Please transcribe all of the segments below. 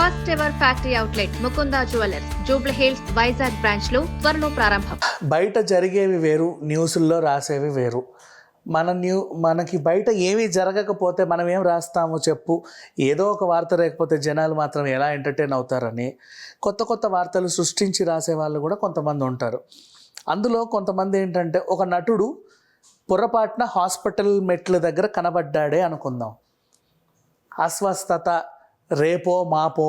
First ever factory outlet Mukunda jewellers Jubilee hills Vizag branch లో త్వరలో ప్రారంభం. బయట జరిగేవి వేరు, న్యూస్ల్లో రాసేవి వేరు. మనకి బయట ఏమీ జరగకపోతే మనం ఏం రాస్తాము చెప్పు. ఏదో ఒక వార్త లేకపోతే జనాలు మాత్రం ఎలా ఎంటర్టైన్ అవుతారని కొత్త కొత్త వార్తలు సృష్టించి రాసే వాళ్ళు కూడా కొంతమంది ఉంటారు. అందులో కొంతమంది ఏంటంటే, ఒక నటుడు పొరపాటున హాస్పిటల్ మెట్ల దగ్గర కనబడ్డాడే అనుకుందాం. అస్వస్థత రేపో మాపో,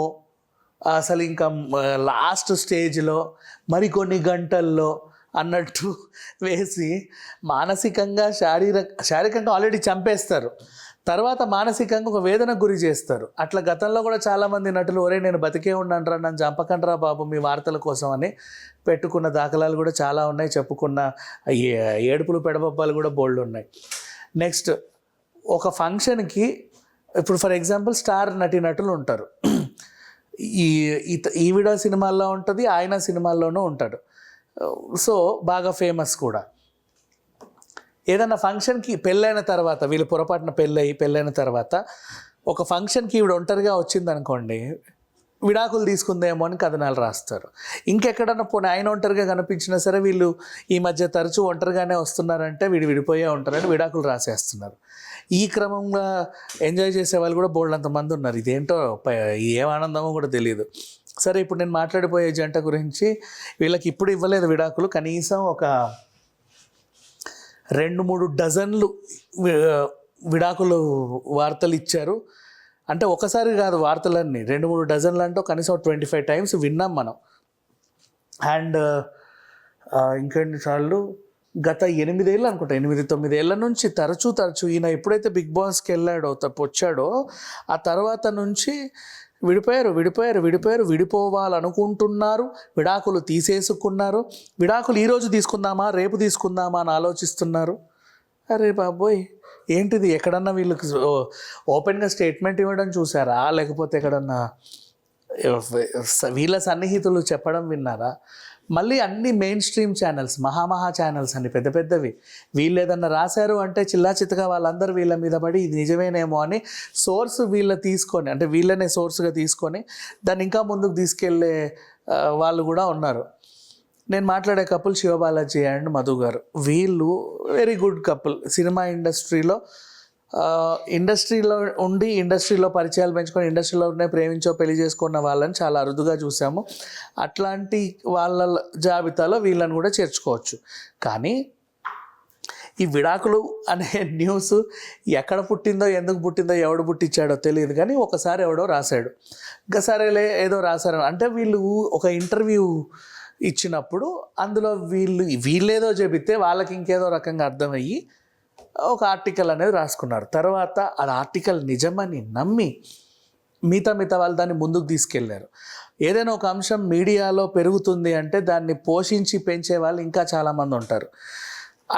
అసలు ఇంకా లాస్ట్ స్టేజ్లో మరికొన్ని గంటల్లో అన్నట్టు వేసి మానసికంగా శారీరకంగా ఆల్రెడీ చంపేస్తారు, తర్వాత మానసికంగా ఒక వేదనకు గురి చేస్తారు. అట్లా గతంలో కూడా చాలామంది నటులు ఒరే నేను బతికే ఉన్నాను రా, నన్ను చంపకండ్రా బాబు మీ వార్తల కోసం అని పెట్టుకున్న దాఖలాలు కూడా చాలా ఉన్నాయి. చెప్పుకున్న ఏడుపులు పెడబొబ్బాలు కూడా బోల్డ్ ఉన్నాయి. నెక్స్ట్, ఒక ఫంక్షన్కి ఇప్పుడు ఫర్ ఎగ్జాంపుల్ స్టార్ నటులు ఉంటారు. ఈవిడ సినిమాల్లో ఉంటుంది, ఆయన సినిమాల్లోనూ ఉంటాడు. సో బాగా ఫేమస్ కూడా. ఏదన్నా ఫంక్షన్కి పెళ్ళైన తర్వాత, వీళ్ళు పొరపాటున పెళ్ళైన తర్వాత ఒక ఫంక్షన్కి ఈవిడ ఒంటరిగా వచ్చిందనుకోండి, విడాకులు తీసుకుందేమో అని కథనాలు రాస్తారు. ఇంకెక్కడన్నా పోనీ ఆయన ఒంటరిగా కనిపించినా సరే, వీళ్ళు ఈ మధ్య తరచూ ఒంటరిగానే వస్తున్నారంటే విడిపోయే ఉంటారని విడాకులు రాసేస్తున్నారు. ఈ క్రమంగా ఎంజాయ్ చేసే వాళ్ళు కూడా బోల్డంతమంది ఉన్నారు. ఇదేంటో ఏం ఆనందమో కూడా తెలియదు. సరే, ఇప్పుడు నేను మాట్లాడిపోయే జంట గురించి, వీళ్ళకి ఇప్పుడు ఇవ్వలేదు విడాకులు, కనీసం ఒక 2-3 డజన్లు విడాకులు వార్తలు ఇచ్చారు. అంటే ఒకసారి కాదు వార్తలన్నీ, 2-3 డజన్లు అంటే కనీసం 25 టైమ్స్ విన్నాం మనం. అండ్ ఇంకెన్నిసార్లు గత 8 ఏళ్ళు అనుకుంటా, 8-9 ఏళ్ళ నుంచి తరచూ ఈయన ఎప్పుడైతే బిగ్ బాస్కి వచ్చాడో ఆ తర్వాత నుంచి విడిపోవాలనుకుంటున్నారు, విడాకులు తీసేసుకున్నారు. విడాకులు ఈరోజు తీసుకుందామా రేపు తీసుకుందామా అని ఆలోచిస్తున్నారు. అరే బాబోయ్, ఏంటిది? ఎక్కడన్నా వీళ్ళకి ఓపెన్గా స్టేట్మెంట్ ఇవ్వడం చూసారా, లేకపోతే ఎక్కడన్నా వీళ్ళ సన్నిహితులు చెప్పడం విన్నారా? మళ్ళీ అన్ని మెయిన్ స్ట్రీమ్ ఛానల్స్, మహా ఛానల్స్ అన్ని పెద్దవి, వీళ్ళు ఏదన్నా రాశారు అంటే చిల్లాచిత్తగా వాళ్ళందరూ వీళ్ళ మీద పడి ఇది నిజమేనేమో అని సోర్స్ తీసుకొని, అంటే వీళ్ళనే సోర్స్గా తీసుకొని దాన్ని ఇంకా ముందుకు తీసుకెళ్ళే వాళ్ళు కూడా ఉన్నారు. నేను మాట్లాడే కపుల్ శివబాలాజీ అండ్ మధు గారు. వీళ్ళు వెరీ గుడ్ కపుల్. సినిమా ఇండస్ట్రీలో ఉండి ఇండస్ట్రీలో పరిచయాలు పెంచుకొని ఇండస్ట్రీలోనే ప్రేమించో పెళ్లి చేసుకున్న వాళ్ళని చాలా అరుదుగా చూసాము. అట్లాంటి వాళ్ళ జాబితాలో వీళ్ళని కూడా చేర్చుకోవచ్చు. కానీ ఈ విడాకులు అనే న్యూస్ ఎక్కడ పుట్టిందో, ఎందుకు పుట్టిందో, ఎవడు పుట్టించాడో తెలియదు. కానీ ఒకసారి ఎవడో రాశాడు, ఇంకా సరేలే ఏదో రాశారు అంటే, వీళ్ళు ఒక ఇంటర్వ్యూ ఇచ్చినప్పుడు అందులో వీళ్ళేదో చెబితే వాళ్ళకి ఇంకేదో రకంగా అర్థమయ్యి ఒక ఆర్టికల్ అనేది రాసుకున్నారు. తర్వాత అది ఆర్టికల్ నిజమని నమ్మి మిగతా వాళ్ళు దాన్ని ముందుకు తీసుకెళ్లారు. ఏదైనా ఒక అంశం మీడియాలో పెరుగుతుంది అంటే దాన్ని పోషించి పెంచే వాళ్ళు ఇంకా చాలామంది ఉంటారు.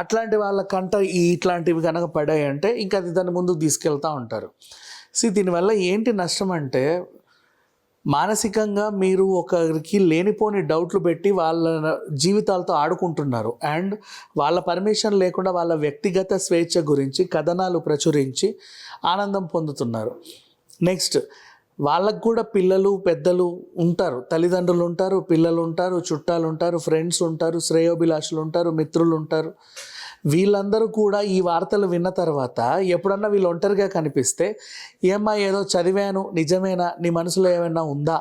అట్లాంటి వాళ్ళకంట ఇట్లాంటివి కనుక పడాయి అంటే ఇంకా అది దాన్ని ముందుకు తీసుకెళ్తూ ఉంటారు. దీనివల్ల ఏంటి నష్టం అంటే, మానసికంగా మీరు ఒకరికి లేనిపోని డౌట్లు పెట్టి వాళ్ళ జీవితాలతో ఆడుకుంటున్నారు. అండ్ వాళ్ళ పర్మిషన్ లేకుండా వాళ్ళ వ్యక్తిగత స్వేచ్ఛ గురించి కథనాలు ప్రచురించి ఆనందం పొందుతున్నారు. నెక్స్ట్, వాళ్ళకు కూడా పిల్లలు పెద్దలు ఉంటారు, తల్లిదండ్రులు ఉంటారు, పిల్లలు ఉంటారు, చుట్టాలు ఉంటారు, ఫ్రెండ్స్ ఉంటారు, శ్రేయోభిలాషులు ఉంటారు, మిత్రులు ఉంటారు. వీళ్ళందరూ కూడా ఈ వార్తలు విన్న తర్వాత ఎప్పుడన్నా వీళ్ళు ఒంటరిగా కనిపిస్తే, ఏమ్మా ఏదో చదివాను నిజమేనా, నీ మనసులో ఏమైనా ఉందా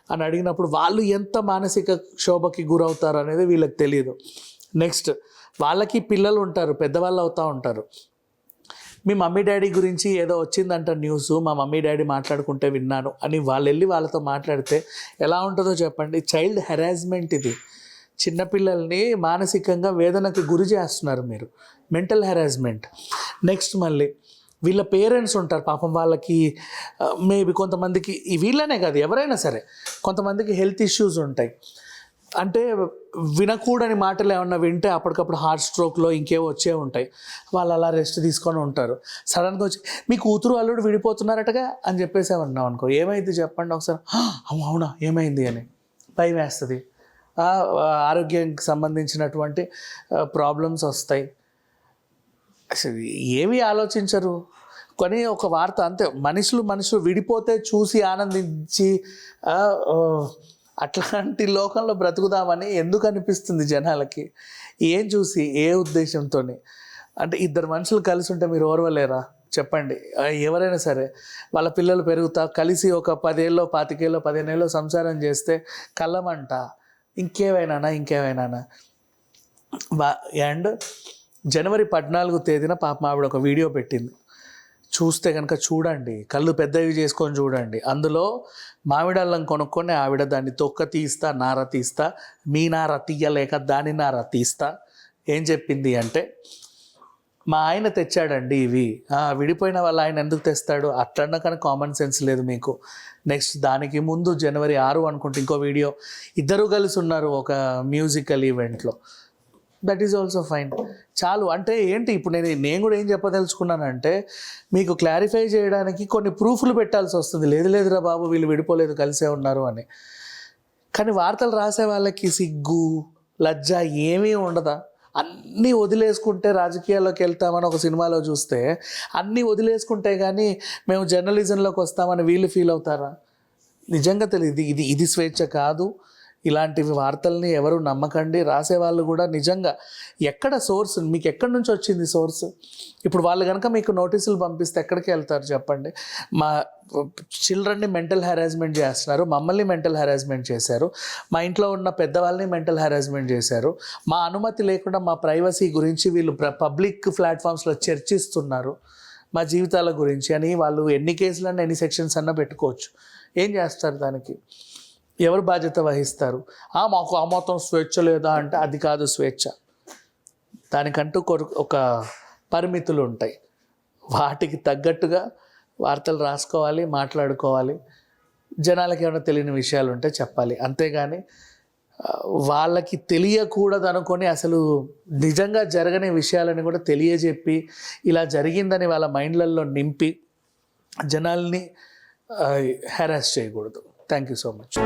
అని అడిగినప్పుడు వాళ్ళు ఎంత మానసిక క్షోభకి గురవుతారు అనేది వీళ్ళకి తెలియదు. నెక్స్ట్, వాళ్ళకి పిల్లలు ఉంటారు, పెద్దవాళ్ళు అవుతూ ఉంటారు. మీ మమ్మీ డాడీ గురించి ఏదో వచ్చిందంట న్యూస్, మా మమ్మీ డాడీ మాట్లాడుకుంటే విన్నాను అని వాళ్ళు వెళ్ళి వాళ్ళతో మాట్లాడితే ఎలా ఉంటుందో చెప్పండి. చైల్డ్ హెరాస్మెంట్ ఇది. చిన్నపిల్లల్ని మానసికంగా వేదనకు గురి చేస్తున్నారు మీరు, మెంటల్ హెరాస్మెంట్. నెక్స్ట్, మళ్ళీ వీళ్ళ పేరెంట్స్ ఉంటారు పాపం, వాళ్ళకి మేబీ కొంతమందికి, వీళ్ళనే కాదు ఎవరైనా సరే, కొంతమందికి హెల్త్ ఇష్యూస్ ఉంటాయి. అంటే వినకూడని మాటలు ఏమన్నా వింటే అప్పటికప్పుడు హార్ట్ స్ట్రోక్లో ఇంకేవో వచ్చే ఉంటాయి. వాళ్ళు అలా రెస్ట్ తీసుకొని ఉంటారు. సడన్గా వచ్చి మీ కూతురు అల్లుడు విడిపోతున్నారటగా అని చెప్పేసామన్నాం అనుకో, ఏమైంది చెప్పండి ఒకసారి. అవునా ఏమైంది అని భయం వేస్తుంది. ఆరోగ్యానికి సంబంధించినటువంటి ప్రాబ్లమ్స్ వస్తాయి. అసలు ఏమీ ఆలోచించరు. కానీ ఒక వార్త అంతే, మనుషులు విడిపోతే చూసి ఆనందించి అట్లాంటి లోకంలో బ్రతుకుదామని ఎందుకు అనిపిస్తుంది జనాలకి? ఏం చూసి, ఏ ఉద్దేశంతో? అంటే ఇద్దరు మనుషులు కలిసి ఉంటే మీరు ఓర్వలేరా చెప్పండి? ఎవరైనా సరే వాళ్ళ పిల్లలు పెరుగుతా కలిసి ఒక 10 ఏళ్ళో 25 ఏళ్ళో 15 ఏళ్ళో సంసారం చేస్తే కళ్ళమంట ఇంకేమైనా. అండ్ జనవరి 14వ తేదీన పాపం ఆవిడ ఒక వీడియో పెట్టింది, చూస్తే కనుక చూడండి, కళ్ళు పెద్దవి చేసుకొని చూడండి. అందులో మామిడల్లం కొనుక్కొని ఆవిడ దాన్ని తొక్క తీస్తా, నార తీస్తా, మీ నార తీయలేక దాని నార తీస్తా. ఏం చెప్పింది అంటే, మా ఆయన తెచ్చాడండి ఇవి, విడిపోయిన వాళ్ళ ఆయన ఎందుకు తెస్తాడు? అట్లన్నా కానీ కామన్ సెన్స్ లేదు మీకు. నెక్స్ట్ దానికి ముందు జనవరి 6 అనుకుంటే ఇంకో వీడియో, ఇద్దరు కలిసి ఉన్నారు ఒక మ్యూజికల్ ఈవెంట్లో. That is also fine. చాలు. అంటే ఏంటి ఇప్పుడు నేను కూడా ఏం చెప్పదలుచుకున్నానంటే, మీకు క్లారిఫై చేయడానికి కొన్ని ప్రూఫ్లు పెట్టాల్సి వస్తుంది. లేదురా బాబు వీళ్ళు విడిపోలేదు, కలిసే ఉన్నారు అని. కానీ వార్తలు రాసే వాళ్ళకి సిగ్గు లజ్జ ఏమీ ఉండదా? అన్నీ వదిలేసుకుంటే రాజకీయాల్లోకి వెళ్తామని ఒక సినిమాలో చూస్తే, అన్నీ వదిలేసుకుంటే కానీ మేము జర్నలిజంలోకి వస్తామని వీళ్ళు ఫీల్ అవుతారా? నిజంగా తెలియదు. ఇది స్వేచ్ఛ కాదు. ఇలాంటివి వార్తల్ని ఎవరు నమ్మకండి. రాసేవాళ్ళు కూడా నిజంగా ఎక్కడ సోర్స్, మీకు ఎక్కడి నుంచి వచ్చింది సోర్స్? ఇప్పుడు వాళ్ళు కనుక మీకు నోటీసులు పంపిస్తే ఎక్కడికి వెళ్తారు చెప్పండి? మా చిల్డ్రన్ని మెంటల్ హెరాస్మెంట్ చేస్తున్నారు, మమ్మల్ని మెంటల్ హెరాస్మెంట్ చేశారు, మా ఇంట్లో ఉన్న పెద్దవాళ్ళని మెంటల్ హెరాస్మెంట్ చేశారు, మా అనుమతి లేకుండా మా ప్రైవసీ గురించి వీళ్ళు పబ్లిక్ ప్లాట్ఫామ్స్లో చర్చిస్తున్నారు, మా జీవితాల గురించి అని. వాళ్ళు ఎన్ని కేసులన్నా ఎన్ని సెక్షన్స్ అన్నా పెట్టుకోవచ్చు. ఏం చేస్తారు దానికి? ఎవరు బాధ్యత వహిస్తారు? మాకు ఆ మాత్రం స్వేచ్ఛ లేదా అంటే అది కాదు స్వేచ్ఛ. దానికంటూ ఒక పరిమితులు ఉంటాయి. వాటికి తగ్గట్టుగా వార్తలు రాసుకోవాలి, మాట్లాడుకోవాలి. జనాలకి ఏమైనా తెలియని విషయాలు ఉంటే చెప్పాలి. అంతేగాని వాళ్ళకి తెలియకూడదు అనుకొని అసలు నిజంగా జరగని విషయాలని కూడా తెలియజెప్పి ఇలా జరిగిందని వాళ్ళ మైండ్లలో నింపి జనాల్ని హెరాస్ చేయకూడదు. Thank you so much.